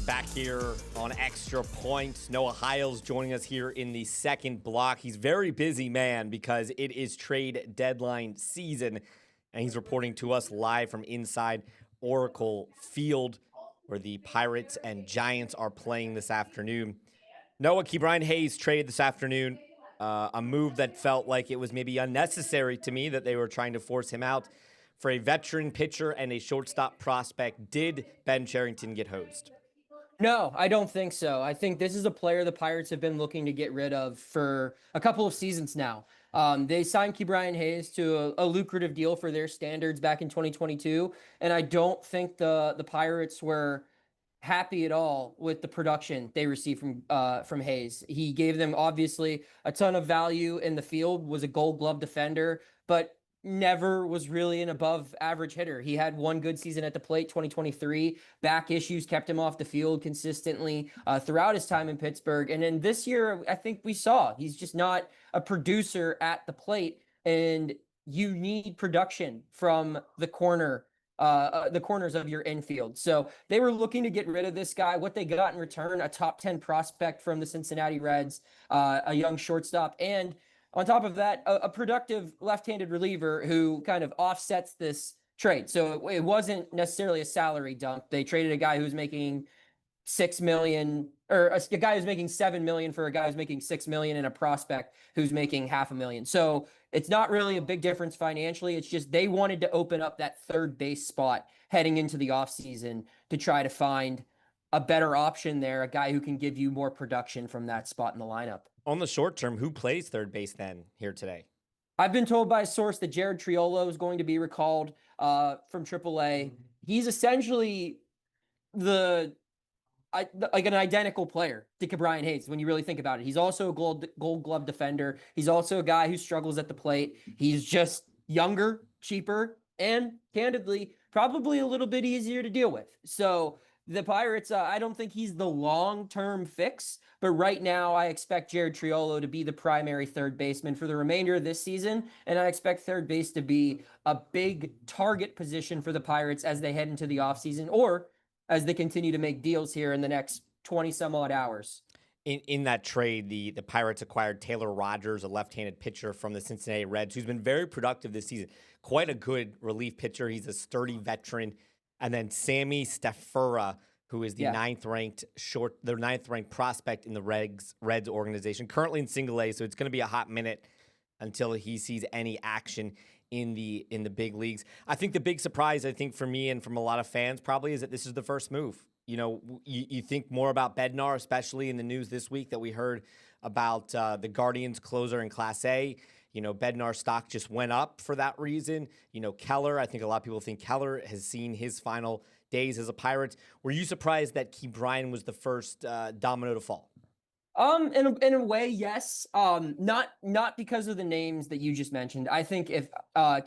back here on Extra Points. Noah Hiles joining us here in the second block. He's very busy, man, because it is trade deadline season, and he's reporting to us live from inside Oracle Field, where the Pirates and Giants are playing this afternoon. Noah, Ke'Bryan Hayes traded this afternoon, a move that felt like it was maybe unnecessary to me, that they were trying to force him out for a veteran pitcher and a shortstop prospect. Did Ben Cherington get hosed? No, I don't think so. I think this is a player the Pirates have been looking to get rid of for a couple of seasons now. They signed Ke'Bryan Hayes to a lucrative deal for their standards back in 2022, and I don't think the Pirates were happy at all with the production they received from Hayes. He gave them obviously a ton of value in the field, was a Gold Glove defender, but never was really an above average hitter. He had one good season at the plate, 2023. Back issues kept him off the field consistently throughout his time in Pittsburgh. And then this year, I think we saw he's just not a producer at the plate, and you need production from the corners of your infield. So they were looking to get rid of this guy. What they got in return, a top 10 prospect from the Cincinnati Reds, a young shortstop, and on top of that, a productive left-handed reliever who kind of offsets this trade. So it wasn't necessarily a salary dump. They traded a guy who's making $6 million, or a guy who's making $7 million for a guy who's making $6 million, and a prospect who's making $500,000. So it's not really a big difference financially. It's just they wanted to open up that third base spot heading into the offseason to try to find a better option there, a guy who can give you more production from that spot in the lineup. On the short term, who plays third base then here today? I've been told by a source that Jared Triolo is going to be recalled from AAA. He's essentially like an identical player to Ke'Bryan Hayes when you really think about it. He's also a gold glove defender. He's also a guy who struggles at the plate. He's just younger, cheaper, and candidly, probably a little bit easier to deal with. So the Pirates, I don't think he's the long-term fix, but right now I expect Jared Triolo to be the primary third baseman for the remainder of this season, and I expect third base to be a big target position for the Pirates as they head into the offseason, or as they continue to make deals here in the next 20-some-odd hours. In that trade, the Pirates acquired Taylor Rogers, a left-handed pitcher from the Cincinnati Reds, who's been very productive this season. Quite a good relief pitcher. He's a sturdy veteran. And then Sammy Stafura, who is the ninth-ranked prospect in the Reds organization, currently in Single A. So it's going to be a hot minute until he sees any action in the big leagues. I think the big surprise, for me and from a lot of fans probably, is that this is the first move. You know, you think more about Bednar, especially in the news this week that we heard about the Guardians closer in Class A. You know, Bednar's stock just went up for that reason. You know, Keller, I think a lot of people think Keller has seen his final days as a Pirate. Were you surprised that Ke'Bryan was the first domino to fall? In a way, yes. Not because of the names that you just mentioned. I think if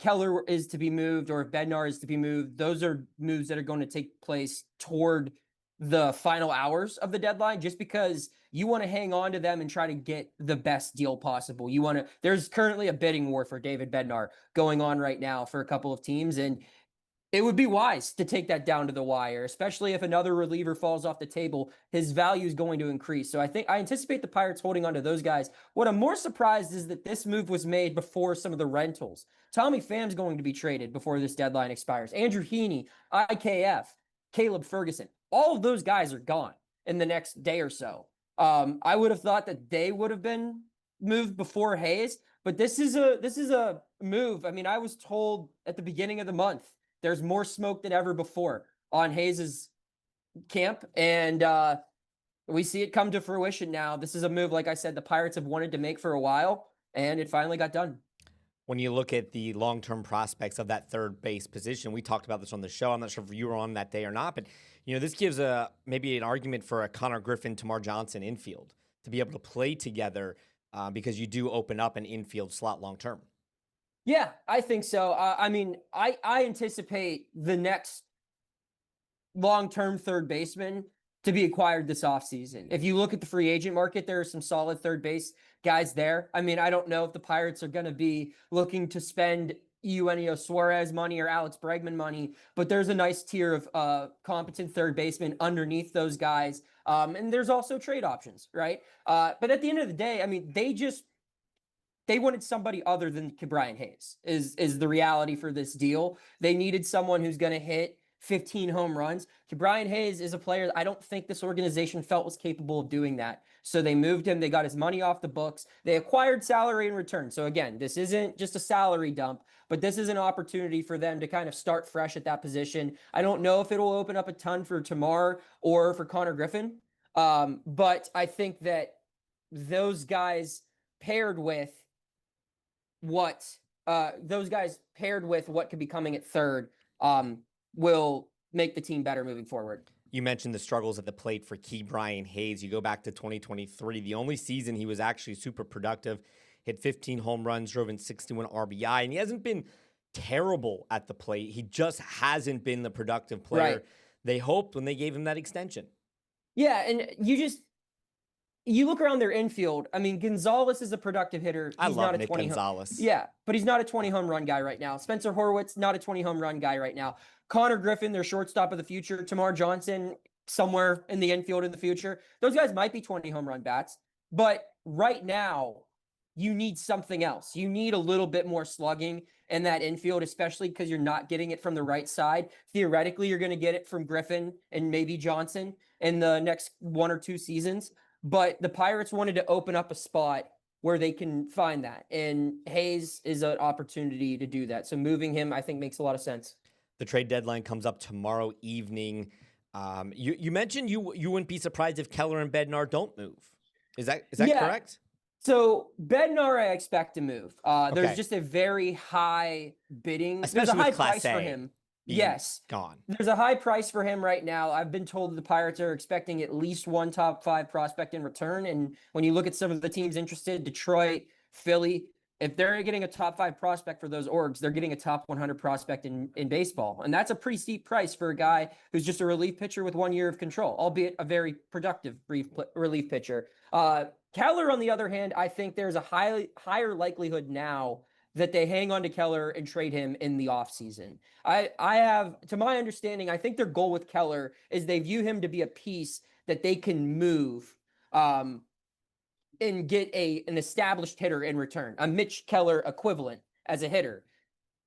Keller is to be moved, or if Bednar is to be moved, those are moves that are going to take place toward the final hours of the deadline, just because you want to hang on to them and try to get the best deal possible. There's currently a bidding war for David Bednar going on right now for a couple of teams, and it would be wise to take that down to the wire, especially if another reliever falls off the table. His value is going to increase. So I anticipate the Pirates holding on to those guys. What I'm more surprised is that this move was made before some of the rentals. Tommy Pham's going to be traded before this deadline expires. Andrew Heaney, IKF, Caleb Ferguson, all of those guys are gone in the next day or so. I would have thought that they would have been moved before Hayes, but this is a move. I mean, I was told at the beginning of the month there's more smoke than ever before on Hayes's camp, and we see it come to fruition now. This is a move, like I said, the Pirates have wanted to make for a while, and it finally got done. When you look at the long-term prospects of that third base position, we talked about this on the show. I'm not sure if you were on that day or not, but you know, this gives maybe an argument for a Connor Griffin, Tamar Johnson infield to be able to play together because you do open up an infield slot long-term. Yeah, I think so. I mean, I anticipate the next long-term third baseman to be acquired this offseason. If you look at the free agent market, there are some solid third base guys there. I mean, I don't know if the Pirates are going to be looking to spend Eugenio Suarez money or Alex Bregman money, but there's a nice tier of competent third baseman underneath those guys. And there's also trade options, right? But at the end of the day, I mean, they wanted somebody other than Brian Hayes is the reality for this deal. They needed someone who's going to hit 15 home runs. Brian Hayes is a player that I don't think this organization felt was capable of doing that. So they moved him. They got his money off the books. They acquired salary in return. So again, this isn't just a salary dump, but this is an opportunity for them to kind of start fresh at that position. I don't know if it'll open up a ton for Tamar or for Connor Griffin. But I think that those guys paired with what what could be coming at third will make the team better moving forward. You mentioned the struggles at the plate for Brian Hayes. You go back to 2023, the only season he was actually super productive, hit 15 home runs, drove in 61 RBI, and he hasn't been terrible at the plate. He just hasn't been the productive player they hoped when they gave him that extension. Yeah, and you look around their infield. I mean, Gonzalez is a productive hitter. He's I love not a Nick 20 Gonzalez. Yeah, but he's not a 20 home run guy right now. Spencer Horwitz, not a 20 home run guy right now. Connor Griffin, their shortstop of the future. Tamar Johnson, somewhere in the infield in the future. Those guys might be 20 home run bats, but right now, you need something else. You need a little bit more slugging in that infield, especially because you're not getting it from the right side. Theoretically, you're going to get it from Griffin and maybe Johnson in the next 1 or 2 seasons. But the Pirates wanted to open up a spot where they can find that. And Hayes is an opportunity to do that. So moving him, I think, makes a lot of sense. The trade deadline comes up tomorrow evening. You mentioned you wouldn't be surprised if Keller and Bednar don't move. Is that correct? So Bednar, I expect to move. There's Okay. just a very high bidding. Especially There's a high with Class price A for him. being Yes. gone. There's a high price for him right now. I've been told the Pirates are expecting at least one top 5 prospect in return. And when you look at some of the teams interested, Detroit, Philly, if they're getting a top 5 prospect for those orgs, they're getting a top 100 prospect in baseball. And that's a pretty steep price for a guy who's just a relief pitcher with 1 year of control, albeit a very productive relief pitcher. Keller, on the other hand, I think there's a higher likelihood now that they hang on to Keller and trade him in the offseason. I have, to my understanding, I think their goal with Keller is they view him to be a piece that they can move and get an established hitter in return, a Mitch Keller equivalent as a hitter.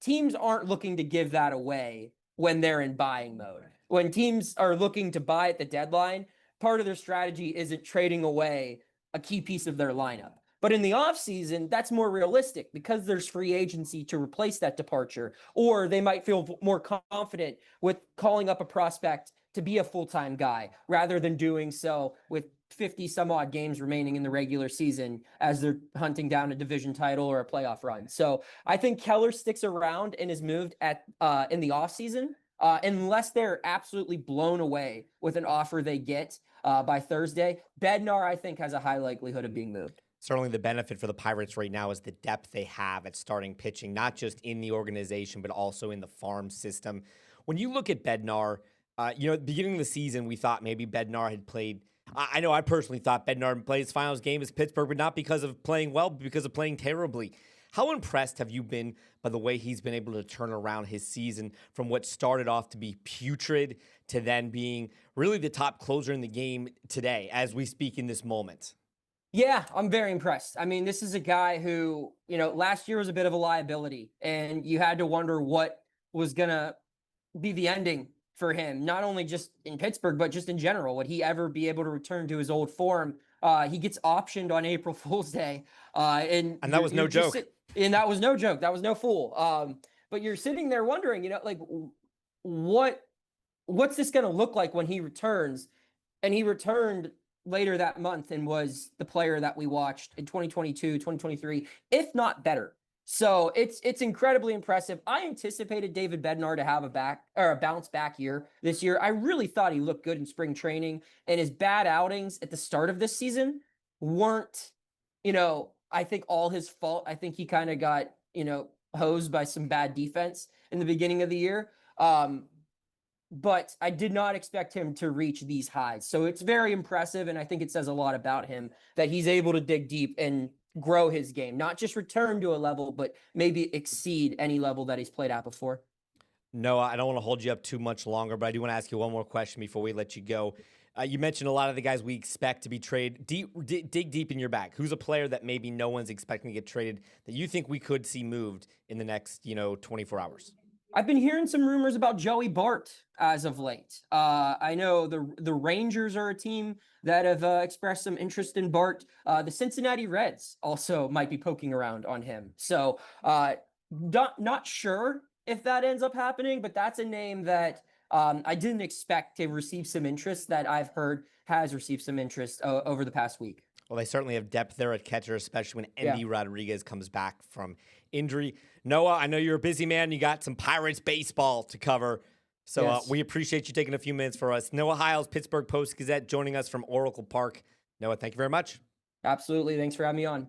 Teams aren't looking to give that away when they're in buying mode. When teams are looking to buy at the deadline, part of their strategy isn't trading away a key piece of their lineup. But in the offseason, that's more realistic because there's free agency to replace that departure, or they might feel more confident with calling up a prospect to be a full-time guy rather than doing so with 50 some odd games remaining in the regular season as they're hunting down a division title or a playoff run. So I think Keller sticks around and is moved in the offseason unless they're absolutely blown away with an offer they get by Thursday. Bednar, I think, has a high likelihood of being moved. Certainly the benefit for the Pirates right now is the depth they have at starting pitching, not just in the organization, but also in the farm system. When you look at Bednar, at the beginning of the season, we thought maybe Bednar had played. I know I personally thought Bednar played his finals game as Pittsburgh, but not because of playing well, but because of playing terribly. How impressed have you been by the way he's been able to turn around his season from what started off to be putrid to then being really the top closer in the game today as we speak in this moment? Yeah, I'm very impressed. I mean, this is a guy who, last year was a bit of a liability, and you had to wonder what was going to be the ending for him, not only just in Pittsburgh, but just in general. Would he ever be able to return to his old form? He gets optioned on April Fool's Day. And that was no joke. And that was no joke. That was no fool. But you're sitting there wondering, what's this going to look like when he returns? And he returned later that month and was the player that we watched in 2022, 2023, if not better. So it's incredibly impressive. I anticipated David Bednar to have a bounce back year this year. I really thought he looked good in spring training, and his bad outings at the start of this season weren't, I think all his fault. I think he kind of got, hosed by some bad defense in the beginning of the year. But I did not expect him to reach these highs. So it's very impressive, and I think it says a lot about him that he's able to dig deep and grow his game, not just return to a level, but maybe exceed any level that he's played at before. No, I don't want to hold you up too much longer, but I do want to ask you one more question before we let you go. You mentioned a lot of the guys we expect to be traded. Dig deep in your bag. Who's a player that maybe no one's expecting to get traded that you think we could see moved in the next, 24 hours? I've been hearing some rumors about Joey Bart as of late. I know the Rangers are a team that have expressed some interest in Bart. The Cincinnati Reds also might be poking around on him. So not sure if that ends up happening, but that's a name that I didn't expect to receive some interest that I've heard has received some interest over the past week. Well, they certainly have depth there at catcher, especially when Yeah. Endy Rodriguez comes back from injury. Noah, I know you're a busy man. You got some Pirates baseball to cover. So Yes. we appreciate you taking a few minutes for us. Noah Hiles, Pittsburgh Post-Gazette, joining us from Oracle Park. Noah, thank you very much. Absolutely. Thanks for having me on.